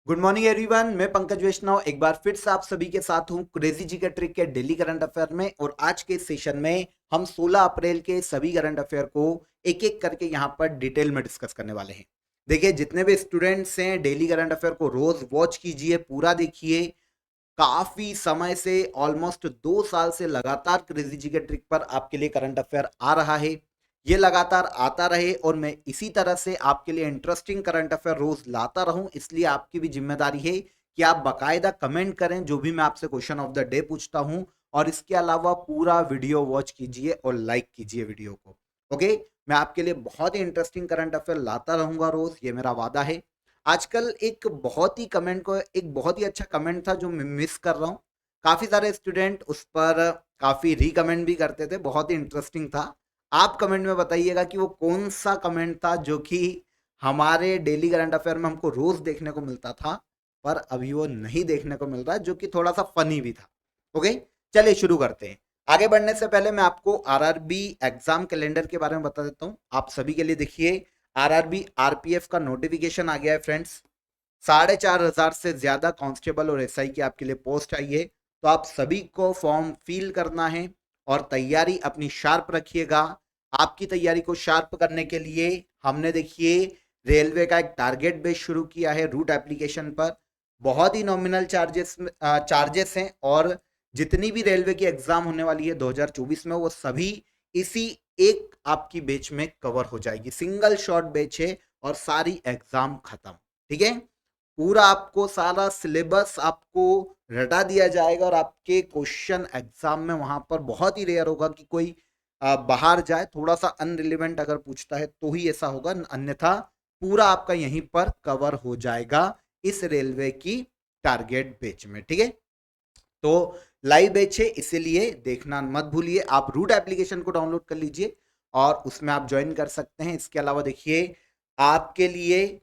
Good morning everyone, मैं पंकज वैष्णव एक बार फिर से आप सभी के साथ हूं क्रेजी जी के ट्रिक के डेली करंट अफेयर में। और आज के सेशन में हम 16 अप्रैल के सभी करंट अफेयर को एक एक करके यहां पर डिटेल में डिस्कस करने वाले हैं। देखिए, जितने भी स्टूडेंट्स हैं डेली करंट अफेयर को रोज वॉच कीजिए, पूरा देखिए। काफी समय से ऑलमोस्ट 2 साल से लगातार क्रेजी जी के ट्रिक पर आपके लिए करंट अफेयर आ रहा है। ये लगातार आता रहे और मैं इसी तरह से आपके लिए इंटरेस्टिंग करंट अफेयर रोज लाता रहूं, इसलिए आपकी भी जिम्मेदारी है कि आप बाकायदा कमेंट करें जो भी मैं आपसे क्वेश्चन ऑफ द डे पूछता हूं। और इसके अलावा पूरा वीडियो वॉच कीजिए और लाइक कीजिए वीडियो को। ओके, मैं आपके लिए बहुत ही इंटरेस्टिंग करंट अफेयर लाता रहूंगा रोज, ये मेरा वादा है। आजकल एक बहुत ही अच्छा कमेंट था जो मैं मिस कर रहा हूँ। काफी सारे स्टूडेंट उस पर काफी रिकमेंड भी करते थे, बहुत ही इंटरेस्टिंग था। आप कमेंट में बताइएगा कि वो कौन सा कमेंट था जो कि हमारे डेली करंट अफेयर में हमको रोज देखने को मिलता था, पर अभी वो नहीं देखने को मिल रहा है, जो कि थोड़ा सा फनी भी था। ओके, चलिए शुरू करते हैं। आगे बढ़ने से पहले मैं आपको आरआरबी एग्जाम कैलेंडर के बारे में बता देता हूँ आप सभी के लिए। देखिए, आरआरबी आरपीएफ का नोटिफिकेशन आ गया है फ्रेंड्स। 4,500 से ज्यादा कांस्टेबल और एसआई की आपके लिए पोस्ट आई है। तो आप सभी को फॉर्म फिल करना है और तैयारी अपनी शार्प रखिएगा। आपकी तैयारी को शार्प करने के लिए हमने देखिए रेलवे का एक टारगेट बेस शुरू किया है रूट एप्लीकेशन पर। बहुत ही नॉमिनल चार्जेस हैं और जितनी भी रेलवे की एग्जाम होने वाली है 2024 में, वो सभी इसी एक आपकी बैच में कवर हो जाएगी। सिंगल शॉट बैच है और सारी एग्जाम खत्म। ठीक है, पूरा आपको सारा सिलेबस आपको रटा दिया जाएगा और आपके क्वेश्चन एग्जाम में वहां पर बहुत ही रेयर होगा कि कोई बाहर जाए, थोड़ा सा अनरिलेवेंट अगर पूछता है तो ही ऐसा होगा, अन्यथा पूरा आपका यहीं पर कवर हो जाएगा इस रेलवे की टारगेट बैच में। ठीक है, तो लाइव बैच है इसीलिए देखना मत भूलिए। आप रूट एप्लीकेशन को डाउनलोड कर लीजिए और उसमें आप ज्वाइन कर सकते हैं। इसके अलावा देखिए, आपके लिए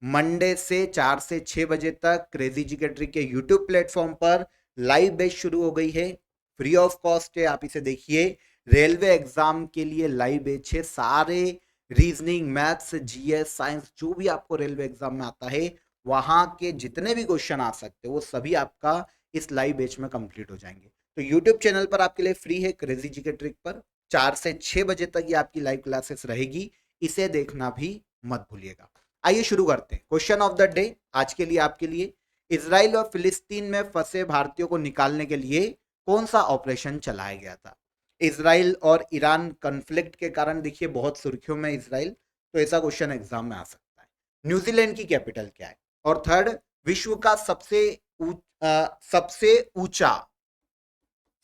मंडे से 4 से 6 बजे तक क्रेजी जी के ट्रिक के यूट्यूब प्लेटफॉर्म पर लाइव बैच शुरू हो गई है। फ्री ऑफ कॉस्ट है, आप इसे देखिए। रेलवे एग्जाम के लिए लाइव बैच है। सारे रीजनिंग, मैथ्स, जीएस, साइंस, जो भी आपको रेलवे एग्जाम में आता है, वहां के जितने भी क्वेश्चन आ सकते हैं वो सभी आपका इस लाइव बैच में कंप्लीट हो जाएंगे। तो यूट्यूब चैनल पर आपके लिए फ्री है क्रेजी जी के ट्रिक पर। 4 से 6 बजे तक ये आपकी लाइव क्लासेस रहेगी, इसे देखना भी मत भूलिएगा। आइए शुरू करते हैं। क्वेश्चन ऑफ द डे आज के लिए आपके लिए, इजराइल और फिलिस्तीन में फंसे भारतीयों को निकालने के लिए कौन सा ऑपरेशन चलाया गया था? इजराइल और ईरान कन्फ्लिक्ट के कारण देखिए बहुत सुर्खियों में इजराइल, तो ऐसा क्वेश्चन एग्जाम में आ सकता है। न्यूजीलैंड की कैपिटल क्या है? और थर्ड, विश्व का सबसे ऊंचा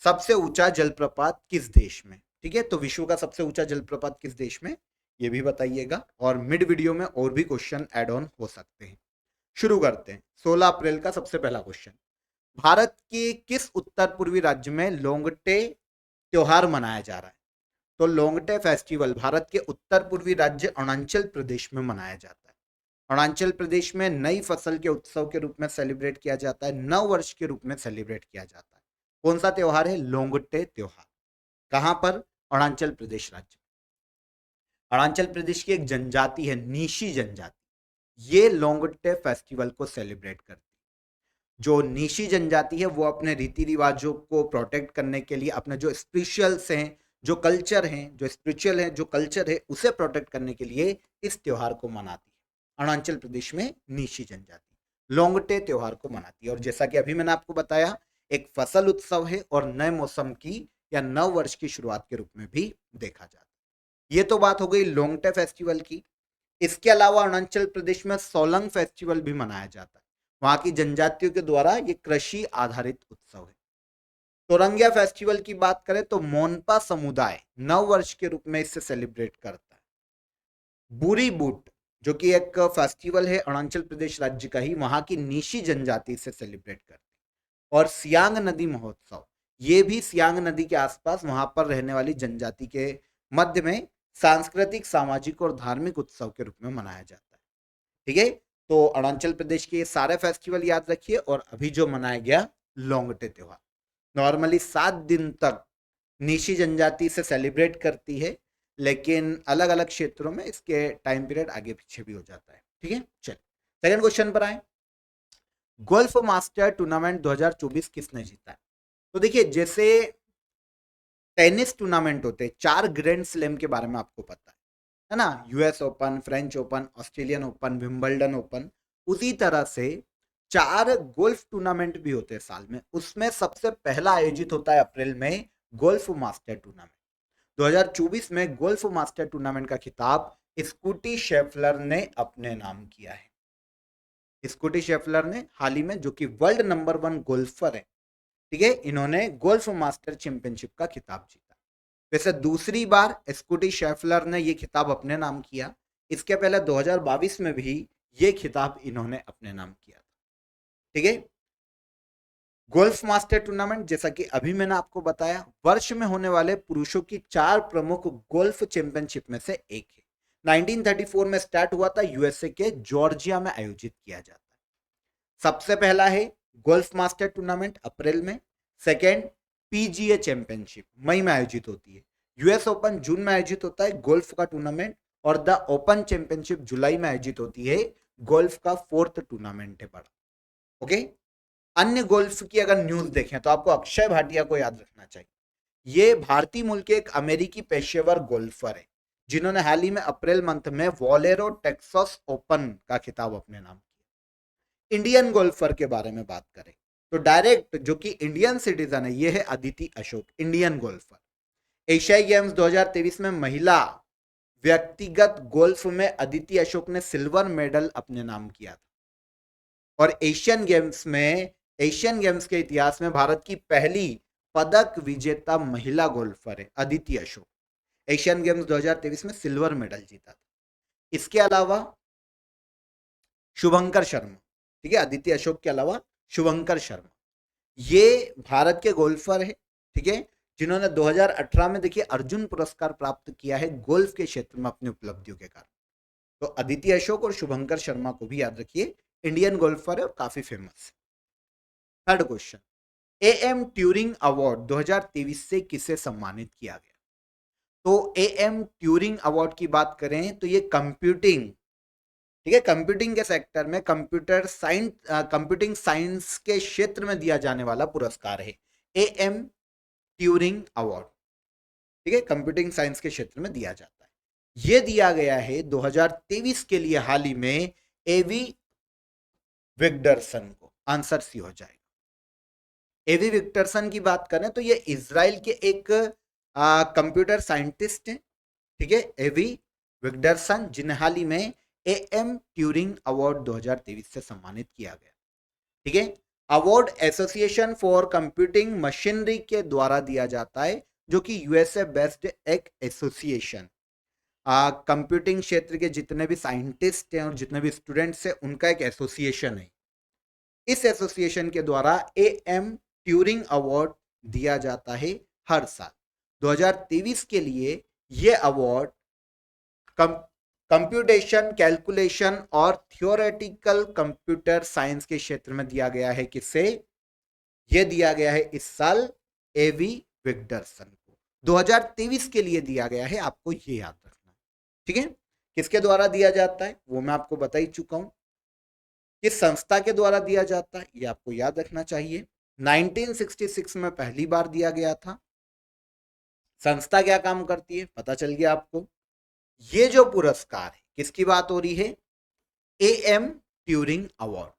सबसे ऊंचा जलप्रपात किस देश में? ठीक है, तो विश्व का सबसे ऊंचा जलप्रपात किस देश में, ये भी बताइएगा। और मिड वीडियो में और भी क्वेश्चन ऐड ऑन हो सकते हैं। शुरू करते हैं। 16 अप्रैल का सबसे पहला क्वेश्चन, भारत के किस उत्तर पूर्वी राज्य में लोंगटे त्योहार मनाया जा रहा है? तो लोंगटे फेस्टिवल भारत के उत्तर पूर्वी राज्य अरुणाचल प्रदेश में मनाया जाता है। अरुणाचल प्रदेश में नई फसल के उत्सव के रूप में सेलिब्रेट किया जाता है, नव वर्ष के रूप में सेलिब्रेट किया जाता है। कौन सा त्योहार है? लोंगटे त्योहार। कहां पर? अरुणाचल प्रदेश राज्य। अरुणाचल प्रदेश की एक जनजाति है, नीशी जनजाति, ये लोंगटे फेस्टिवल को सेलिब्रेट करती है। जो नीशी जनजाति है वो अपने रीति रिवाजों को प्रोटेक्ट करने के लिए, अपने जो स्पिरिचुअल्स हैं, जो कल्चर हैं, जो स्पिरिचुअल है, जो कल्चर है, उसे प्रोटेक्ट करने के लिए इस त्योहार को मनाती है। अरुणाचल प्रदेश में नीशी जनजाति लोंगटे त्योहार को मनाती है। और जैसा कि अभी मैंने आपको बताया, एक फसल उत्सव है और नए मौसम की या नव वर्ष की शुरुआत के रूप में भी देखा जाता है। ये तो बात हो गई लोंगटे फेस्टिवल की। इसके अलावा अरुणाचल प्रदेश में सोलंग फेस्टिवल भी मनाया जाता है। वहां की जनजातियों के द्वारा ये कृषि आधारित उत्सव है। तोरंगिया फेस्टिवल की बात करें तो मोनपा समुदाय नव वर्ष के रूप में इसे सेलिब्रेट करता है। बुरी बूट, जो कि एक फेस्टिवल है अरुणाचल प्रदेश राज्य का ही, वहां की नीशी जनजाति इसे सेलिब्रेट करती है। और सियांग नदी महोत्सव, ये भी सियांग नदी के आसपास वहां पर रहने वाली जनजाति के मध्य में सांस्कृतिक, सामाजिक और धार्मिक उत्सव के रूप में मनाया जाता है। ठीक है, तो अरुणाचल प्रदेश के ये सारे फेस्टिवल याद रखिए। और अभी जो मनाया गया लोंगटे त्योहार, नॉर्मली 7 दिन तक निशी जनजाति से सेलिब्रेट करती है, लेकिन अलग अलग क्षेत्रों में इसके टाइम पीरियड आगे पीछे भी हो जाता है। ठीक है, चलिए सेकंड क्वेश्चन पर आए। गोल्फ मास्टर टूर्नामेंट 2024 किसने जीता है? तो देखिए, जैसे टेनिस टूर्नामेंट होते हैं, 4 ग्रैंड स्लैम के बारे में आपको पता है ना, US open, French open, Australian open, Wimbledon open, उसी तरह से 4 गोल्फ टूर्नामेंट भी होते हैं साल में। उसमें सबसे पहला आयोजित होता है अप्रैल में गोल्फ मास्टर टूर्नामेंट। 2024 में गोल्फ मास्टर टूर्नामेंट का खिताब स्कूटी शेफलर ने अपने नाम किया है। स्कूटी शेफलर ने हाल ही में, जो कि वर्ल्ड नंबर 1 गोल्फर है, ठीक है, इन्होंने गोल्फ मास्टर चैंपियनशिप का खिताब जीता। वैसे दूसरी बार स्कूटी शेफलर ने यह खिताब अपने नाम किया। इसके पहले 2022 में भी ये खिताब इन्होंने अपने नाम किया था, ठीक है। गोल्फ मास्टर टूर्नामेंट, जैसा कि अभी मैंने आपको बताया, वर्ष में होने वाले पुरुषों की 4 प्रमुख गोल्फ चैंपियनशिप में से एक है। 1934 में स्टार्ट हुआ था, यूएसए के जॉर्जिया में आयोजित किया जाता है। सबसे पहला है गोल्फ मास्टर टूर्नामेंट अप्रैल में। सेकेंड, पीजीए चैंपियनशिप मई में आयोजित होती है। यूएस ओपन जून में आयोजित होता है गोल्फ का टूर्नामेंट, और द ओपन चैंपियनशिप जुलाई में आयोजित होती है। गोल्फ का 4th टूर्नामेंट है बड़ा, ओके। अन्य गोल्फ की अगर न्यूज देखें तो आपको अक्षय भाटिया को याद रखना चाहिए। ये भारतीय मूल के एक अमेरिकी पेशेवर गोल्फर है, जिन्होंने हाल ही में अप्रैल मंथ में वोलेरो टेक्सास ओपन का खिताब अपने नाम किया। इंडियन गोल्फर के बारे में बात करें तो डायरेक्ट जो कि इंडियन सिटीजन है, ये है अदिति अशोक, इंडियन गोल्फर। एशियाई गेम्स 2023 में महिला व्यक्तिगत गोल्फ में अदिति अशोक ने सिल्वर मेडल अपने नाम किया था। और एशियन गेम्स के इतिहास में भारत की पहली पदक विजेता महिला गोल्फर है अदिति अशोक। एशियन गेम्स 2023 में सिल्वर मेडल जीता था। इसके अलावा शुभंकर शर्मा, ठीक है, अदिति अशोक के अलावा शुभंकर शर्मा, ये भारत के गोल्फर है, ठीक है, जिन्होंने 2018 में देखिए अर्जुन पुरस्कार प्राप्त किया है गोल्फ के क्षेत्र में अपनी उपलब्धियों के कारण। तो अदिति अशोक और शुभंकर शर्मा को भी याद रखिए, इंडियन गोल्फर है और काफी फेमस है। Third question, am Turing award 2023 से किसे सम्मानित किया गया? तो एएम ट्यूरिंग अवार्ड की बात करें तो ये कंप्यूटिंग, ठीक है, कंप्यूटिंग के सेक्टर में कंप्यूटिंग साइंस के क्षेत्र में दिया जाने वाला पुरस्कार है एएम ट्यूरिंग अवार्ड, ठीक है, कंप्यूटिंग साइंस के क्षेत्र में दिया जाता है। यह दिया गया है 2023 के लिए हाल ही में एवी विक्टरसन को। आंसर सी हो जाएगा। एवी विक्टरसन की बात करें तो ये इजराइल के एक कंप्यूटर साइंटिस्ट हैं, ठीक है, एवी विक्टरसन, जिन्हें हाल ही में एएम ट्यूरिंग अवार्ड 2023 से सम्मानित किया गया, ठीक है। Award association for computing machinery के द्वारा दिया जाता है, जो कि यूएसए बेस्ड एक एसोसिएशन, कंप्यूटिंग क्षेत्र के जितने भी साइंटिस्ट हैं और जितने भी स्टूडेंट्स हैं उनका एक एसोसिएशन है। इस एसोसिएशन के द्वारा एएम ट्यूरिंग अवार्ड दिया जाता है हर साल। 2023 के लिए यह अवार्ड कंप्यूटेशन, कैलकुलेशन और थियोरेटिकल कंप्यूटर साइंस के क्षेत्र में दिया गया है। किससे? यह दिया गया है इस साल एवी विक्टरसन को। 2023 के लिए दिया गया है, आपको यह याद रखना, ठीक है। किसके द्वारा दिया जाता है वो मैं आपको बता ही चुका हूं। किस संस्था के द्वारा दिया जाता है ये आपको याद रखना चाहिए। 1966 में पहली बार दिया गया था। संस्था क्या काम करती है पता चल गया आपको। ये जो पुरस्कार है, किसकी बात हो रही है? Am Turing award.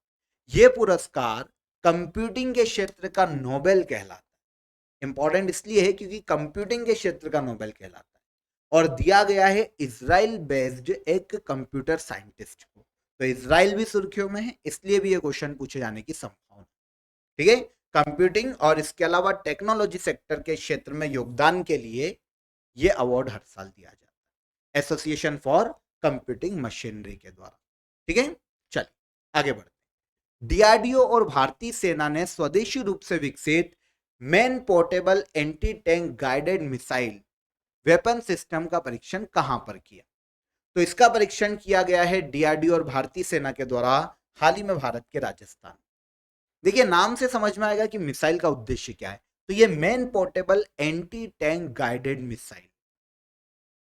ये पुरस्कार कंप्यूटिंग के क्षेत्र का नोबेल कहलाता है। इंपॉर्टेंट इसलिए है क्योंकि कंप्यूटिंग के क्षेत्र का नोबेल कहलाता है और दिया गया है इजराइल बेस्ड एक कंप्यूटर साइंटिस्ट को। तो इजराइल भी सुर्खियों में है, इसलिए भी ये क्वेश्चन पूछे जाने की संभावना, ठीक है। कंप्यूटिंग और इसके अलावा टेक्नोलॉजी सेक्टर के क्षेत्र में योगदान के लिए ये अवार्ड हर साल दिया जाता है एसोसिएशन फॉर कंप्यूटिंग मशीनरी के द्वारा, ठीक है। चलिए आगे बढ़ते हैं। डीआरडीओ और भारतीय सेना ने स्वदेशी रूप से विकसित man portable anti tank guided missile weapon system का परीक्षण कहां पर किया? तो इसका परीक्षण किया गया है डीआरडीओ और भारतीय सेना के द्वारा हाल ही में भारत के राजस्थान। देखिए नाम से समझ में आएगा कि मिसाइल का उद्देश्य क्या है। तो ये man portable anti tank guided missile,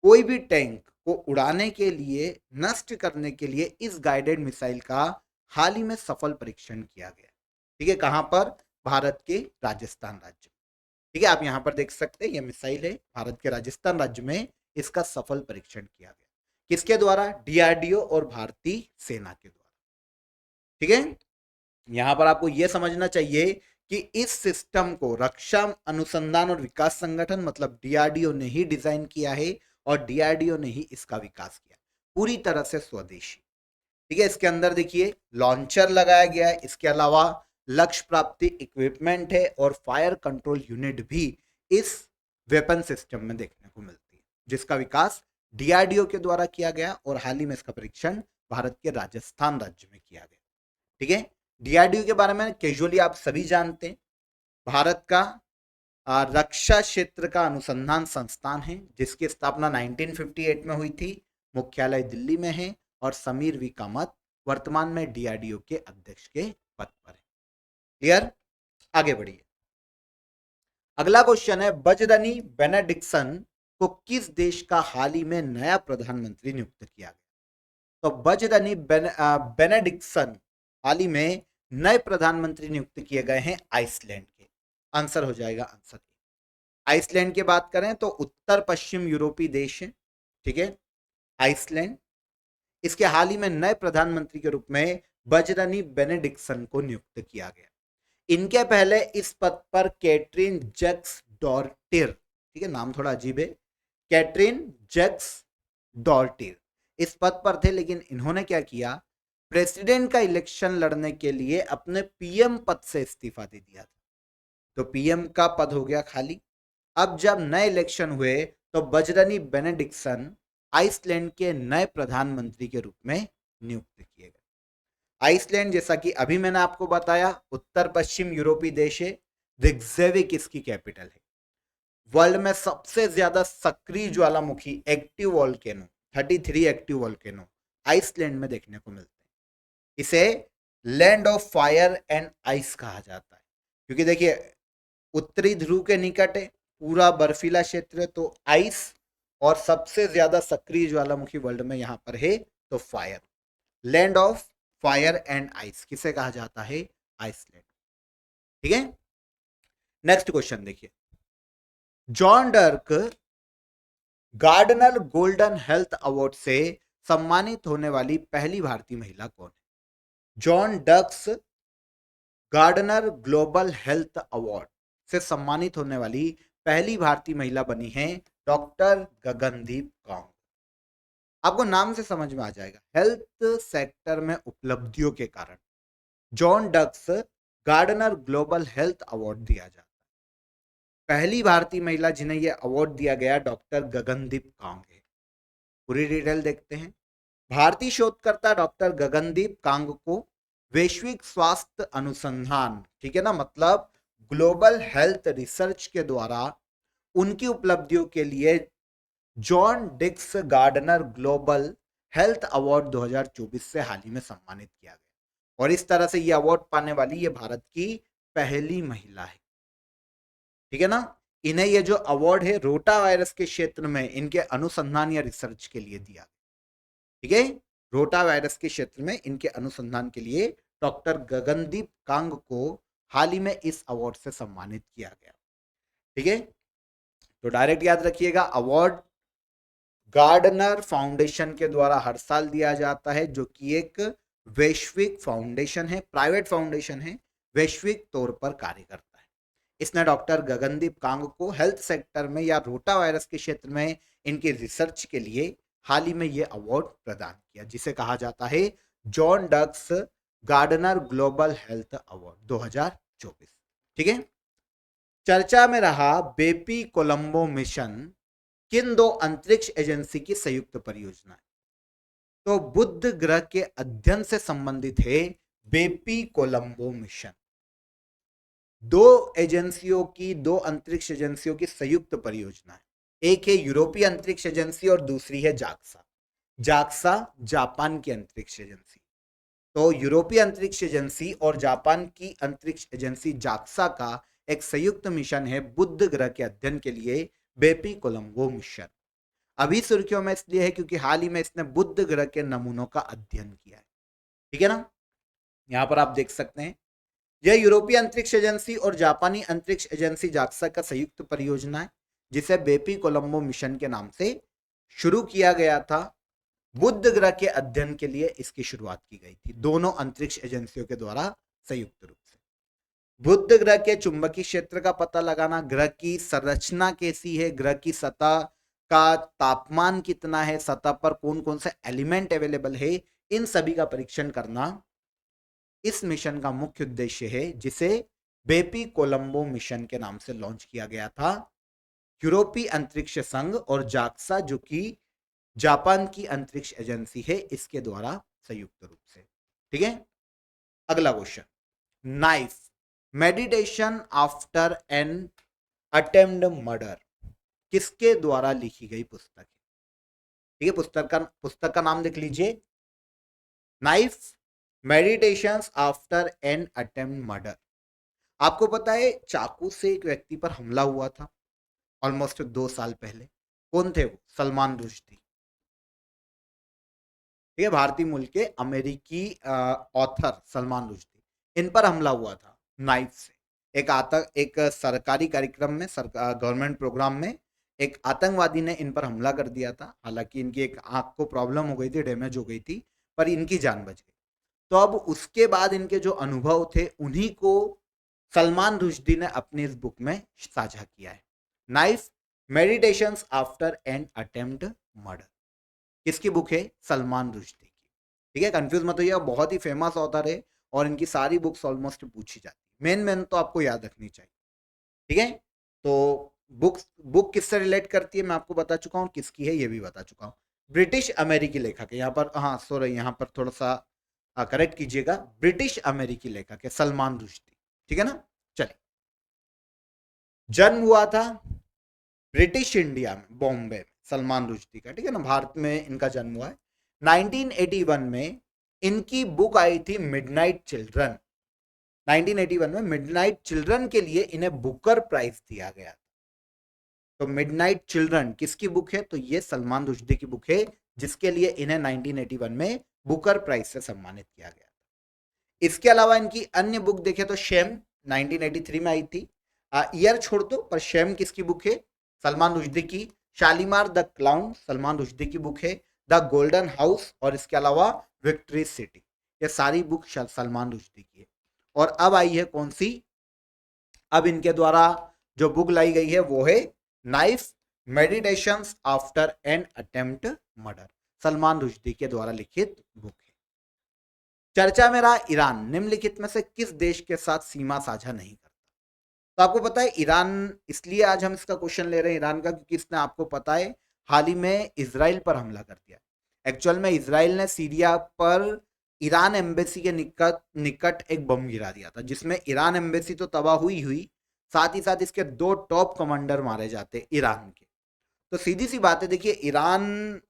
कोई भी टैंक को उड़ाने के लिए, नष्ट करने के लिए इस गाइडेड मिसाइल का हाल ही में सफल परीक्षण किया गया। ठीक है, कहां पर? भारत के राजस्थान राज्य में। ठीक है, आप यहां पर देख सकते हैं ये मिसाइल है भारत के राजस्थान राज्य में, इसका सफल परीक्षण किया गया। किसके द्वारा? डीआरडीओ और भारतीय सेना के द्वारा। ठीक है, यहां पर आपको यह समझना चाहिए कि इस सिस्टम को रक्षा अनुसंधान और विकास संगठन मतलब डीआरडीओ ने ही डिजाइन किया है और डीआरडीओ ने ही इसका विकास किया, पूरी तरह से स्वदेशी। ठीक है, इसके अंदर देखिए लॉन्चर लगाया गया है, इसके अलावा लक्ष्य प्राप्ति इक्विपमेंट है और फायर कंट्रोल यूनिट भी इस वेपन सिस्टम में देखने को मिलती है, जिसका विकास डीआरडीओ के द्वारा किया गया और हाल ही में इसका परीक्षण भारत के राजस्थान राज्य में किया गया। ठीक है, डीआरडीओ के बारे में कैजुअली आप सभी जानते हैं, भारत का रक्षा क्षेत्र का अनुसंधान संस्थान है, जिसकी स्थापना 1958 में हुई थी, मुख्यालय दिल्ली में है और समीर वी कामत वर्तमान में डीआरडीओ के अध्यक्ष के पद पर है। क्लियर? आगे बढ़िए। अगला क्वेश्चन है, बजरनी बेनेडिक्सन को किस देश का हाल ही में नया प्रधानमंत्री नियुक्त किया गया? तो बजरनी बेनेडिक्सन हाल ही में नए प्रधानमंत्री नियुक्त किए गए हैं आइसलैंड के। आंसर हो जाएगा आंसर। आइसलैंड की बात करें तो उत्तर पश्चिम यूरोपीय देश है। ठीक है, आइसलैंड, इसके हाल ही में नए प्रधानमंत्री के रूप में बजरनी बेनेडिक्सन को नियुक्त किया गया। इनके पहले इस पद पर कैटरीन जैक्स डॉर्टिर, ठीक है नाम थोड़ा अजीब है, कैटरीन जैक्स डॉर्टिर इस पद पर थे, लेकिन इन्होंने क्या किया, प्रेसिडेंट का इलेक्शन लड़ने के लिए अपने पीएम पद से इस्तीफा दे दिया था, तो पीएम का पद हो गया खाली। अब जब नए इलेक्शन हुए तो बजरनी बेनेडिक्सन आइसलैंड के नए प्रधानमंत्री के रूप में नियुक्त किए गए। आइसलैंड, जैसा कि अभी मैंने आपको बताया, उत्तर पश्चिम यूरोपीय देश है, रिक्सेविक इसकी कैपिटल है। वर्ल्ड में सबसे ज्यादा सक्रिय ज्वालामुखी active volcano, 33 active volcano Iceland में देखने को मिलते हैं। इसे land of fire and ice कहा जाता है, क्योंकि देखिए उत्तरी ध्रुव के निकट है, पूरा बर्फीला क्षेत्र है, तो आइस और सबसे ज्यादा सक्रिय ज्वालामुखी वर्ल्ड में यहां पर है, तो fire, land of fire and ice किसे कहा जाता है? आइसलैंड। ठीक है, नेक्स्ट क्वेश्चन देखिए, John Dirk Gardner golden health award से सम्मानित होने वाली पहली भारतीय महिला कौन है? John Dirks Gardner global health award से सम्मानित होने वाली पहली भारतीय महिला बनी है डॉक्टर गगनदीप कौर। आपको नाम से समझ में आ जाएगा, हेल्थ सेक्टर में उपलब्धियों के कारण John Dirks Gardner global health award दिया जाता है। पहली भारतीय महिला जिन्हें यह अवार्ड दिया गया डॉक्टर गगनदीप कांग है। पूरी डिटेल देखते हैं। भारतीय शोधकर्ता डॉक्टर गगनदीप कांग को वैश्विक स्वास्थ्य अनुसंधान, ठीक है ना, मतलब ग्लोबल हेल्थ रिसर्च के द्वारा उनकी उपलब्धियों के लिए जॉन डिक्स गार्डनर ग्लोबल हेल्थ अवार्ड 2024 से हाल ही में सम्मानित किया गया और इस तरह से यह अवार्ड पाने वाली ये भारत की पहली महिला है। ठीक है ना, इन्हें ये जो अवार्ड है रोटा वायरस के क्षेत्र में इनके अनुसंधान या रिसर्च के लिए दिया। ठीक है, रोटा वायरस के क्षेत्र में इनके अनुसंधान के लिए डॉक्टर गगनदीप कांग को हाल ही में इस अवार्ड से सम्मानित किया गया। ठीक है, तो डायरेक्ट याद रखिएगा, अवार्ड गार्डनर फाउंडेशन के द्वारा हर साल दिया जाता है, जो कि एक वैश्विक फाउंडेशन है, प्राइवेट फाउंडेशन है, वैश्विक तौर पर कार्य करता है। इसने डॉक्टर गगनदीप कांग को हेल्थ सेक्टर में या रोटा वायरस के क्षेत्र में इनके रिसर्च के लिए हाल ही में यह अवार्ड प्रदान किया, जिसे कहा जाता है John Dirks Gardner global health award 2024। ठीक है, चर्चा में रहा बेपी कोलंबो मिशन किन दो अंतरिक्ष एजेंसी की संयुक्त परियोजना है? तो बुध ग्रह के अध्ययन से संबंधित है बेपी कोलंबो मिशन। दो एजेंसियों की, दो अंतरिक्ष एजेंसियों की संयुक्त परियोजना है। एक है यूरोपीय अंतरिक्ष एजेंसी और दूसरी है जाक्सा। जाक्सा जापान की अंतरिक्ष एजेंसी। तो यूरोपीय अंतरिक्ष एजेंसी और जापान की अंतरिक्ष एजेंसी जाक्सा का एक संयुक्त मिशन है बुध ग्रह के अध्ययन के लिए, बेपी कोलंबो मिशन। अभी सुर्खियों में इसलिए है क्योंकि हाल ही में इसने बुध ग्रह के नमूनों का अध्ययन किया है। ठीक है ना, यहां पर आप देख सकते हैं यह यूरोपीय अंतरिक्ष एजेंसी और जापानी अंतरिक्ष एजेंसी जाक्सा का संयुक्त परियोजना है, जिसे बेपी कोलंबो मिशन के नाम से शुरू किया गया था। बुध ग्रह के अध्ययन के लिए इसकी शुरुआत की गई थी, दोनों अंतरिक्ष एजेंसियों के द्वारा संयुक्त रूप से। बुध ग्रह के चुंबकीय क्षेत्र का पता लगाना, ग्रह की संरचना कैसी है, ग्रह की सतह का तापमान कितना है, सतह पर कौन कौन से एलिमेंट अवेलेबल है, इन सभी का परीक्षण करना इस मिशन का मुख्य उद्देश्य है, जिसे बेपी कोलंबो मिशन के नाम से लॉन्च किया गया था। यूरोपीय अंतरिक्ष संघ और जाक्सा, जो कि जापान की अंतरिक्ष एजेंसी है, इसके द्वारा संयुक्त रूप से। ठीक है, अगला question, knife meditation after an attempt murder किसके द्वारा लिखी गई पुस्तक है? ठीक है, पुस्तक का नाम देख लीजिए, knife meditations after an attempt murder. आपको पता है चाकू से एक व्यक्ति पर हमला हुआ था ऑलमोस्ट 2 साल पहले। कौन थे वो? सलमान रुश्दी। ठीक है, भारतीय मूल के अमेरिकी ऑथर सलमान रुश्दी, इन पर हमला हुआ था नाइफ से। एक सरकारी कार्यक्रम में, गवर्नमेंट प्रोग्राम में एक आतंकवादी ने इन पर हमला कर दिया था। हालांकि इनकी एक आंख को प्रॉब्लम हो गई थी, डैमेज हो गई थी, पर इनकी जान बच गई। तो अब उसके बाद इनके जो अनुभव थे, उन्हीं को सलमान रुश्दी ने अपनी इस बुक में साझा किया है, knife meditations after an attempt murder. किसकी बुक है? सलमान रुश्दी की। ठीक है, कंफ्यूज मत होइए, बहुत ही फेमस ऑथर है और इनकी सारी बुक्स ऑलमोस्ट पूछी जाती है। मेन तो आपको याद रखनी चाहिए। ठीक है, तो बुक किससे रिलेट करती है मैं आपको बता चुका हूँ, किसकी है ये भी बता चुका हूँ। ब्रिटिश अमेरिकी लेखक है, यहाँ पर, हाँ सॉरी, यहाँ पर थोड़ा सा करेक्ट कीजिएगा, ब्रिटिश अमेरिकी लेखक है सलमान रुश्दी। ठीक है ना, चलिए। जन्म हुआ था ब्रिटिश इंडिया में, बॉम्बे में, सलमान रुश्दी का। ठीक है ना, भारत में इनका जन्म हुआ है। 1981 में इनकी बुक आई थी मिडनाइट चिल्ड्रन। 1981 में मिडनाइट चिल्ड्रन के लिए इन्हें बुकर प्राइज दिया गया। तो मिडनाइट चिल्ड्रन किसकी बुक है? तो ये सलमान रुश्दी की बुक है, जिसके लिए इन्हें 1981 में बुकर प्राइज से सम्मानित किया गया। इसके अलावा इनकी अन्य बुक देखें तो शेम 1983 में आई थी। ईयर छोड़ दो, पर शेम किसकी बुक है? सलमान रुश्दी की। शालीमार द क्लाउन सलमान रुश्दी की बुक है। द गोल्डन हाउस और इसके अलावा विक्ट्री सिटी, ये सारी बुक सलमान रुश्दी की है। और अब आई है कौन सी? अब इनके द्वारा जो बुक लाई गई है वो है knife meditations after an attempt murder, Salman Rushdie के द्वारा लिखित बुक है। चर्चा में रहा ईरान निम्नलिखित में से किस देश के साथ सीमा साझा नहीं करता? तो आपको पता है ईरान, इसलिए आज हम इसका क्वेश्चन ले रहे हैं ईरान का, क्योंकि इसने, आपको पता है, हाल ही में इजराइल पर हमला कर दिया। एक्चुअल में इजराइल ने सीरिया पर ईरान एम्बेसी के निकट एक बम गिरा दिया था, जिसमें ईरान एम्बेसी तो तबाह हुई, साथ ही साथ इसके 2 टॉप कमांडर मारे जाते ईरान के। तो सीधी सी बात है, देखिए, ईरान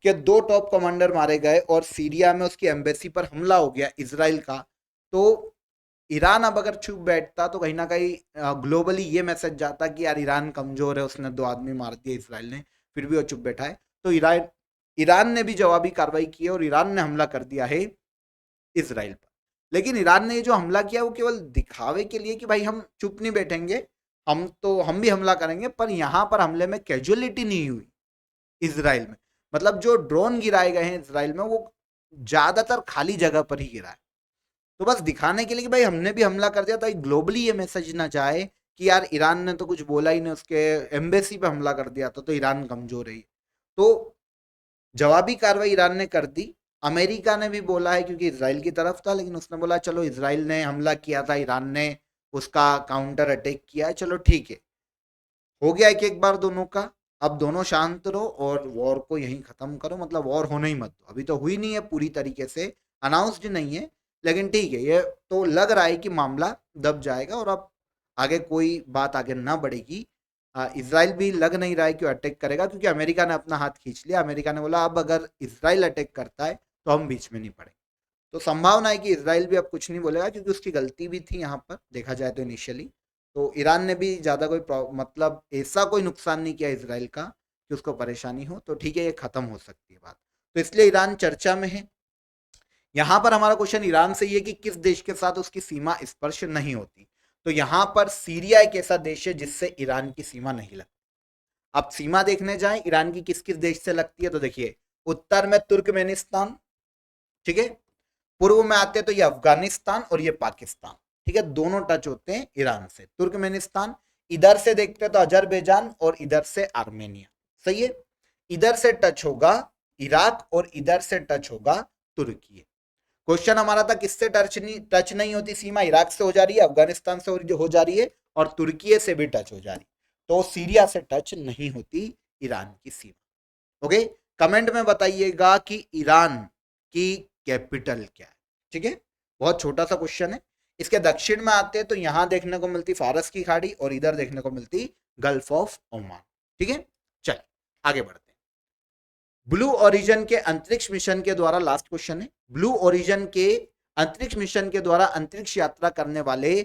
के 2 टॉप कमांडर मारे गए और सीरिया में उसकी एम्बेसी पर हमला हो गया इजराइल का। तो ईरान अब अगर चुप बैठता तो कहीं ना कहीं ग्लोबली ये मैसेज जाता कि यार ईरान कमजोर है, उसने 2 आदमी मार दिए इजराइल ने, फिर भी वो चुप बैठा है। तो ईरान ने भी जवाबी कार्रवाई की है और ईरान ने हमला कर दिया है इजराइल पर। लेकिन ईरान ने जो हमला किया वो केवल दिखावे के लिए कि भाई हम चुप नहीं बैठेंगे, हम भी हमला करेंगे, पर यहाँ पर हमले में कैजुअलिटी नहीं हुई इजराइल में। मतलब जो ड्रोन गिराए गए हैं इजराइल में, वो ज्यादातर खाली जगह पर ही गिरा है। तो बस दिखाने के लिए कि भाई हमने भी हमला कर दिया, तो ग्लोबली ये मैसेज ना जाए कि यार ईरान ने तो कुछ बोला ही नहीं, उसके एम्बेसी पे हमला कर दिया तो ईरान कमजोर है। तो जवाबी कार्रवाई ईरान ने कर दी। अमेरिका ने भी बोला है, क्योंकि इजराइल की तरफ था, लेकिन उसने बोला चलो इजराइल ने हमला किया था, ईरान ने उसका काउंटर अटैक किया है, चलो ठीक है, हो गया एक बार दोनों का। अब दोनों शांत रहो और वॉर को यहीं खत्म करो, मतलब वॉर होने ही मत दो। अभी तो हुई नहीं है पूरी तरीके से, अनाउंस्ड नहीं है, लेकिन ठीक है, ये तो लग रहा है कि मामला दब जाएगा और अब आगे कोई बात आगे ना बढ़ेगी। इजराइल भी लग नहीं रहा है कि अटैक करेगा, क्योंकि अमेरिका ने अपना हाथ खींच लिया। अमेरिका ने बोला अब अगर इजराइल अटैक करता है तो हम बीच में नहीं पड़े। तो संभावना है कि इजराइल भी अब कुछ नहीं बोलेगा, क्योंकि उसकी गलती भी थी यहाँ पर देखा जाए तो इनिशियली। तो ईरान ने भी ज़्यादा कोई मतलब ऐसा कोई नुकसान नहीं किया इजराइल का कि उसको परेशानी हो, तो ठीक है, ये खत्म हो सकती है बात। तो इसलिए ईरान चर्चा में है। यहां पर हमारा क्वेश्चन ईरान से ये कि किस देश के साथ उसकी सीमा स्पर्श नहीं होती, तो यहां पर सीरिया एक ऐसा देश है जिससे ईरान की सीमा नहीं लगती। अब सीमा देखने जाएं ईरान की किस किस देश से लगती है, तो देखिए उत्तर में तुर्कमेनिस्तान, ठीक है, पूर्व में आते हैं तो ये अफगानिस्तान और ये पाकिस्तान, ठीक है, दोनों टच होते हैं ईरान से। तुर्कमेनिस्तान, इधर से देखते हैं तो अजरबैजान और इधर से आर्मेनिया, सही है। इधर से टच होगा इराक और इधर से टच होगा तुर्की। क्वेश्चन हमारा था किससे टच नहीं होती सीमा, इराक से हो जा रही है, अफगानिस्तान से हो जा रही है और तुर्की से भी टच हो जा रही है, तो सीरिया से टच नहीं होती ईरान की सीमा। ओके, कमेंट में बताइएगा कि ईरान की कैपिटल क्या है, ठीक है, बहुत छोटा सा क्वेश्चन है। इसके दक्षिण में आते हैं तो यहां देखने को मिलती फारस की खाड़ी और इधर देखने को मिलती गल्फ ऑफ ओमान, ठीक है। चल आगे बढ़ते हैं। ब्लू ओरिजिन के अंतरिक्ष मिशन के द्वारा, लास्ट क्वेश्चन है, ब्लू ओरिजिन के अंतरिक्ष मिशन के द्वारा अंतरिक्ष यात्रा करने वाले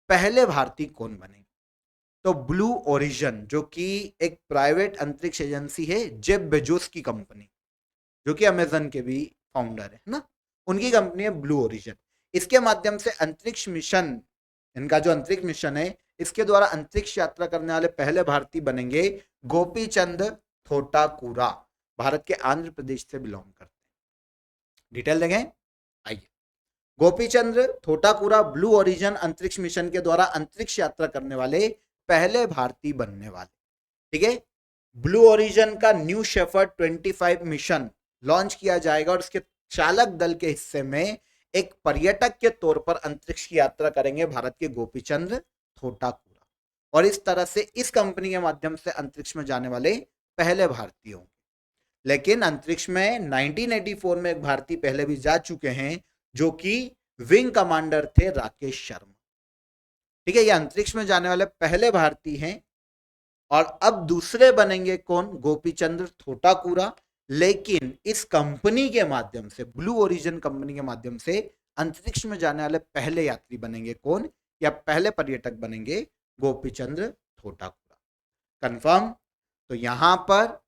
पहले भारतीय कौन बने, तो ब्लू ओरिजिन जो कि एक प्राइवेट अंतरिक्ष एजेंसी है, जेफ बेजोस की कंपनी, जो कि अमेजन के भी फाउंडर है ना, उनकी कंपनी है ब्लू ओरिजिन। इसके माध्यम से अंतरिक्ष मिशन, इनका जो अंतरिक्ष मिशन है, इसके द्वारा अंतरिक्ष यात्रा करने वाले पहले भारतीय बनेंगे गोपी चंद थोटाकुरा, भारत के आंध्र प्रदेश से बिलोंग करते हैं। डिटेल देखें, आइए। गोपीचंद्र थोटाकुरा ब्लू ओरिजिन अंतरिक्ष मिशन के द्वारा अंतरिक्ष यात्रा करने वाले पहले भारतीय बनने वाले, ठीक है। ब्लू ओरिजिन का न्यू शेफर्ड 25 मिशन लॉन्च किया जाएगा और उसके चालक दल के हिस्से में एक पर्यटक के तौर पर अंतरिक्ष की यात्रा करेंगे भारत के गोपीचंद्र थोटाकुरा, और इस तरह से इस कंपनी के माध्यम से अंतरिक्ष में जाने वाले पहले भारतीय होंगे। लेकिन अंतरिक्ष में 1984 में एक भारतीय पहले भी जा चुके हैं, जो कि विंग कमांडर थे राकेश शर्मा, ठीक है, ये अंतरिक्ष में जाने वाले पहले भारतीय हैं। और अब दूसरे बनेंगे कौन, गोपीचंद्र थोटाकुरा, लेकिन इस कंपनी के माध्यम से, ब्लू ओरिजिन कंपनी के माध्यम से अंतरिक्ष में जाने वाले पहले यात्री बनेंगे कौन, या पहले पर्यटक बनेंगे गोपीचंद्र थोटाकुरा। कंफर्म। तो यहां पर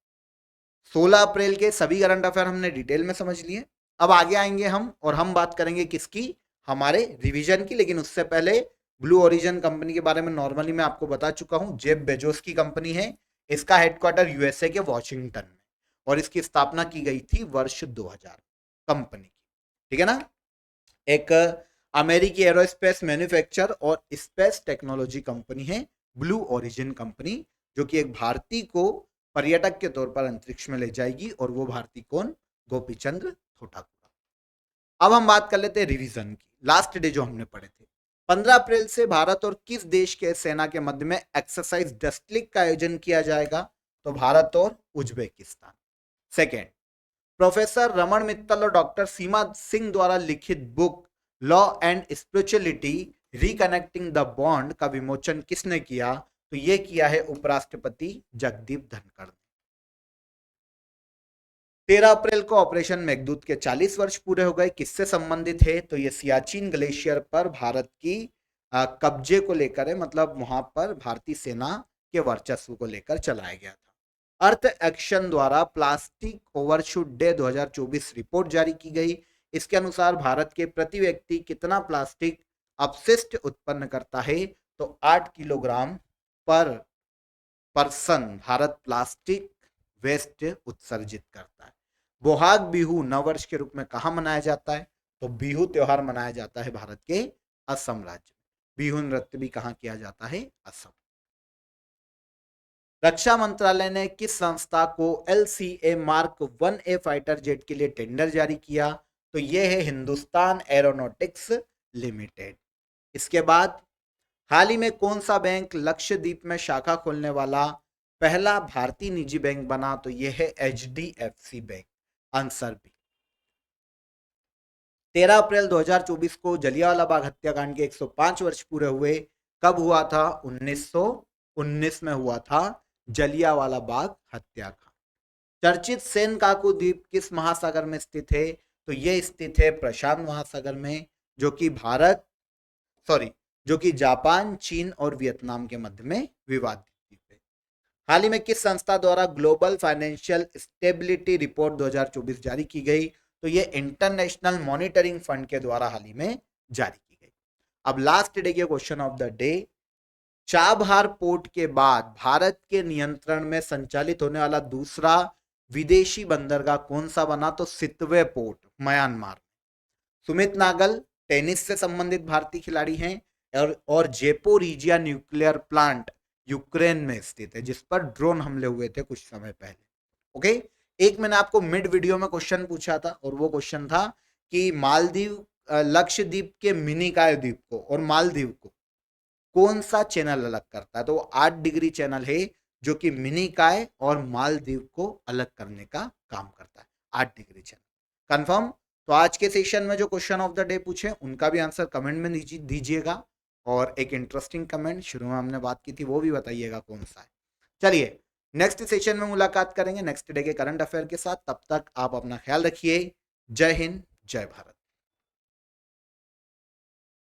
16 अप्रैल के सभी करंट अफेयर हमने डिटेल में समझ लिए। अब आगे आएंगे हम और हम बात करेंगे किसकी, हमारे रिवीजन की। लेकिन उससे पहले ब्लू ओरिजिन कंपनी के बारे में नॉर्मली मैं आपको बता चुका हूं, जेफ बेजोस की कंपनी है, इसका हेडक्वार्टर यूएसए के वॉशिंगटन में, और इसकी स्थापना की गई थी वर्ष 2000 कंपनी की, ठीक है ना। एक अमेरिकी एरोस्पेस मैन्युफैक्चर और स्पेस टेक्नोलॉजी कंपनी है ब्लू ओरिजिन कंपनी, जो कि एक भारतीय को पर्यटक के तौर पर अंतरिक्ष में ले जाएगी, और वो भारतीय कौन, गोपीचंद्र थोटाकुरा। अब हम बात कर लेते हैं रिवीजन की, लास्ट डे जो हमने पढ़े थे। 15 अप्रैल से भारत और किस देश के सेना के मध्य में एक्सरसाइज डस्टलिक का आयोजन किया जाएगा, तो भारत और Uzbekistan. Second, professor Raman Mittal और डॉक्टर सीमा सिंह द्वारा लिखित book law and spirituality reconnecting the bond का विमोचन किसने किया, तो यह किया है उपराष्ट्रपति जगदीप धनखड़ ने। 13 अप्रैल को ऑपरेशन मेघदूत के 40 वर्ष पूरे हो गए, किससे संबंधित है, तो ये सियाचिन ग्लेशियर पर भारत की कब्जे को लेकर है, मतलब वहां पर भारतीय सेना के वर्चस्व को लेकर चलाया गया था। अर्थ एक्शन द्वारा प्लास्टिक ओवरशूट डे 2024 रिपोर्ट जारी की गई। इसके अनुसार भारत के प्रति व्यक्ति कितना प्लास्टिक अपशिष्ट उत्पन्न करता है, तो 8 किलोग्राम पर पर्सन भारत प्लास्टिक वेस्ट उत्सर्जित करता है। बोहाग बिहू नववर्ष के रूप में कहां मनाया जाता है, तो बिहू त्योहार मनाया जाता है भारत के असम राज्य में। बिहू नृत्य भी कहां किया जाता है, असम। रक्षा मंत्रालय ने किस संस्था को LCA mark 1A fighter jet के लिए टेंडर जारी किया, तो यह है हिंदुस्तान एरोनॉटिक्स लिमिटेड। इसके बाद हाल ही में कौन सा बैंक लक्षद्वीप में शाखा खोलने वाला पहला भारतीय निजी बैंक बना, तो यह है HDFC बैंक। Answer B. 13 अप्रैल 2024 को जलियांवाला बाग हत्याकांड के 105 वर्ष पूरे हुए। कब हुआ था, 1919 में हुआ था जलियांवाला बाग हत्याकांड। चर्चित सेनकाकू द्वीप किस महासागर में स्थित है, तो यह स्थित है प्रशांत महासागर में, जो कि जापान, चीन और वियतनाम के मध्य में विवादित द्वीप है। हाल ही में किस संस्था द्वारा ग्लोबल फाइनेंशियल स्टेबिलिटी रिपोर्ट 2024 जारी की गई, तो ये इंटरनेशनल मॉनिटरिंग फंड के द्वारा हाल ही में जारी की गई। अब लास्ट डे के question of the day, Chabahar port के बाद भारत के नियंत्रण में संचालित होने वाला दूसरा विदेशी बंदरगाह कौन सा बना? तो Sittwe port, Myanmar. Sumit Nagal tennis से संबंधित भारतीय खिलाड़ी हैं और जेपोरिजिया न्यूक्लियर प्लांट यूक्रेन में स्थित है, जिस पर ड्रोन हमले हुए थे कुछ समय पहले। ओके, एक मैंने आपको मिड वीडियो में क्वेश्चन पूछा था और वो क्वेश्चन था कि मालदीव, लक्षद्वीप के मिनिकॉय द्वीप को और मालदीव को कौन सा चैनल अलग करता है? तो 8 डिग्री चैनल है जो कि मिनिकॉय और मालदीव को अलग करने का काम करता है। 8 डिग्री चैनल कंफर्म। तो आज के सेशन में जो क्वेश्चन ऑफ द डे पूछे उनका भी आंसर कमेंट में दीजिएगा, और एक इंटरेस्टिंग कमेंट शुरू में हमने बात की थी वो भी बताइएगा कौन सा है। चलिए नेक्स्ट सेशन में मुलाकात करेंगे नेक्स्ट डे के करंट अफेयर के साथ। तब तक आप अपना ख्याल रखिए। जय हिंद, जय भारत।